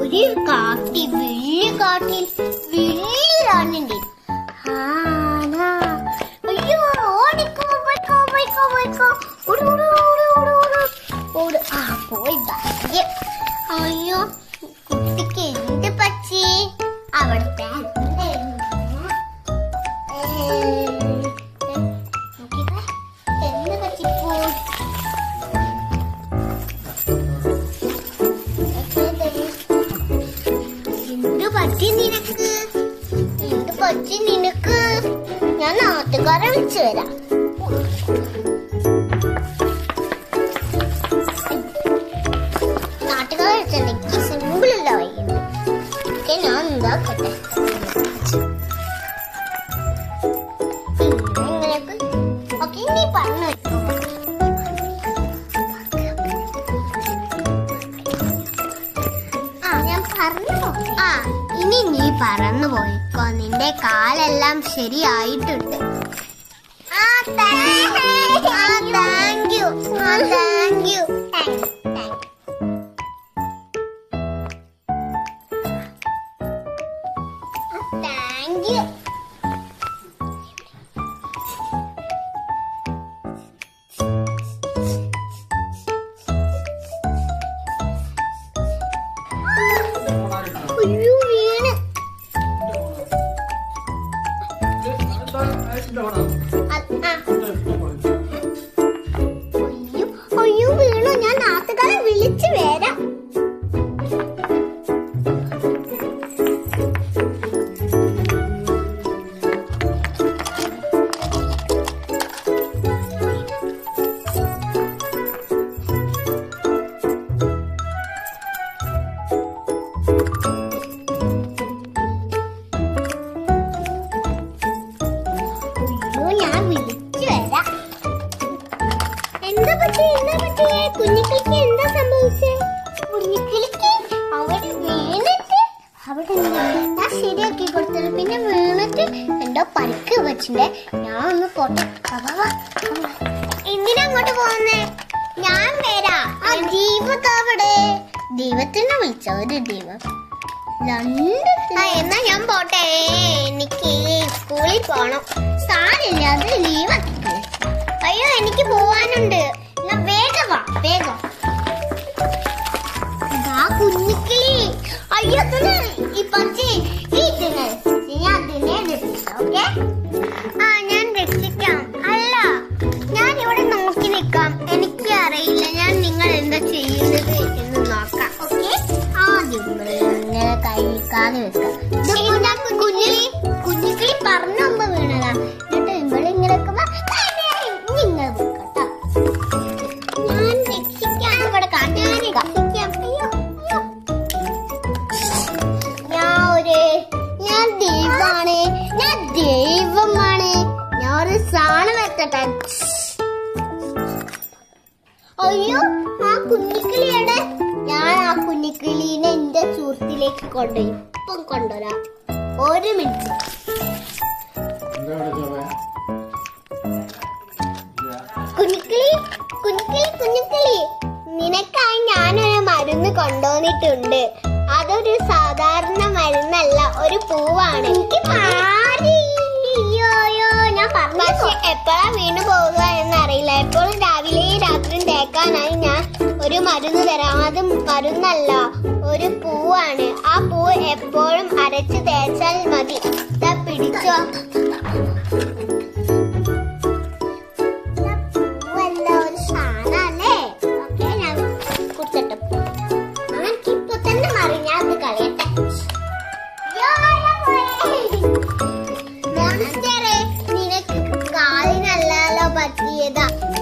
ഒരു കാട്ടി വലിയ കാട്ടിൽ വലിയൊരാണുണ്ട്. അയ്യോ ഓടിക്കോ പോയിക്കോ പോയിക്കോ പോയിക്കോ ഓട്. പോയി ഭാഗ്യം. അയ്യോ കുട്ടിക്ക് എന്ത് പറ്റി? അവിടുത്തെ എന്ത് പറ്റിപ്പോ? എന്ത് പറ്റി നിനക്ക്? എന്ത് പറ്റി നിനക്ക്? ഞാൻ നാട്ടുകാരെ വിളിച്ചു വരാം. നാട്ടുകാരെ വിളിച്ചെനിക്ക് സിമ്പിളല്ല വൈകുന്നു. ഓക്കെ ഞാൻ എന്താക്കട്ടെ? ഓക്കെ നീ പറഞ്ഞു വെച്ചോ. ഞാൻ പറഞ്ഞു. ഇനി നീ പറന്നു പോയിക്കോ. നിന്റെ കാലെല്ലാം ശരിയായിട്ടുണ്ട്. Thank you. Thank you. Thank you. അയ്യോ വീണ്. അയ്യോ വീണു. ഞാൻ നാട്ടുകാരെ വിളിച്ചു വരാം. കുഞ്ഞിക്കിളിക്ക് എന്താ സംഭവിച്ചേ? കുഞ്ഞിക്കിളിക്ക് അവിടെ വീണിട്ട് അവിടെ ഞാൻ ശരിയാക്കി കൊടുത്തത്. പിന്നെ വീണിട്ട് എന്തോ പരിക്ക് വെച്ചിട്ടേ. ഞാൻ ഒന്ന് പോട്ടെ. എന്തിനാ അങ്ങോട്ട് പോകുന്നേ? ഞാൻ വരാം. ദീപത്തവിടെ. ദീപത്തിനെ വിളിച്ചോ? ഒരു ദീപം എന്നാ ഞാൻ പോട്ടെ. എനിക്ക് സ്കൂളിൽ പോണം. സാരില്ല, അത് ലീവ്. അയ്യോ എനിക്ക് പോവാനുണ്ട്. വേഗം വാ, വേഗം. കുഞ്ഞിക്കിളി. അയ്യോ ഈ പച്ചി ഞാൻ അതിനെ രക്ഷിക്കാം. ഓക്കെ ഞാൻ രക്ഷിക്കാം. അല്ല ഞാൻ ഇവിടെ നോക്കി നിൽക്കാം. എനിക്ക് അറിയില്ല ഞാൻ നിങ്ങൾ എന്താ ചെയ്യുന്നത് എന്ന് നോക്കാം. ഓക്കെ ആദ്യം ഇങ്ങനെ കഴിക്കാതെ വെക്കാം. കുഞ്ഞിക്കിളി പറഞ്ഞുമ്പോ വീണതാ. എന്നിട്ട് ഇവളിങ്ങനെ നിങ്ങൾ വെക്കട്ടോ. ഞാൻ രക്ഷിക്കാൻ ഇവിടെ കാണിക്കാം. ഞാൻ ദൈവമാണ്. ഞാൻ ദൈവമാണ്. ഞാൻ ഒരു സാധനം വെക്കട്ടെ. അയ്യോ ആ കുഞ്ഞിക്കിളിയുടെ. ഞാൻ ആ കുഞ്ഞിക്കിളീനെ എന്റെ സുഹൃത്തിലേക്ക് കൊണ്ടുപോയി. ഇപ്പം കൊണ്ടുവരാം. ഒരു മിനിറ്റ്. കുഞ്ഞിക്കിളി കുഞ്ഞിക്കിളി കുഞ്ഞിക്കിളി നിനക്കായി ഞാനൊരു മരുന്ന് കൊണ്ടുവന്നിട്ടുണ്ട്. അതൊരു സാധാരണ മരുന്നല്ല, ഒരു പൂവാണ്. എനിക്ക് ഞാൻ പറഞ്ഞു. പക്ഷെ എപ്പോഴാ വീണു പോവുക എന്നറിയില്ല. എപ്പോഴും രാവിലെയും രാത്രിയും തേക്കാനായി ഞാൻ ഒരു മരുന്ന് തരാം. അത് മരുന്നല്ല, ഒരു പൂവാണ്. ആ പൂ എപ്പോഴും അരച്ച് തേച്ചാൽ മതി. ഇതാ പിടിച്ചോ.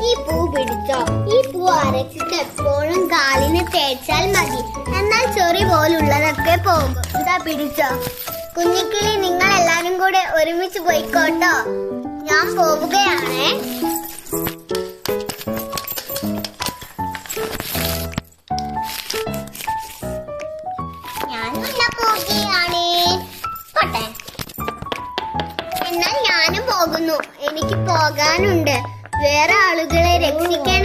ഈ പൂ പിടിച്ചോ. ഈ പൂ അരച്ചിട്ട് എപ്പോഴും കാലിന് തേച്ചാൽ മതി. എന്നാൽ ചൊറി പോലുള്ളതൊക്കെ പോകും. ഇതാ പിടിച്ചോ. കുഞ്ഞിക്കിളി നിങ്ങൾ എല്ലാരും കൂടെ ഒരുമിച്ച് പോയിക്കോട്ടോ. ഞാൻ പോവുകയാണേ. ഞാൻ പോവുകയാണ്. പോട്ടെ. എന്നാൽ ഞാനും പോകുന്നു. എനിക്ക് പോകാനുണ്ട്. വേറെ ആളുകളെ രക്ഷിക്കാൻ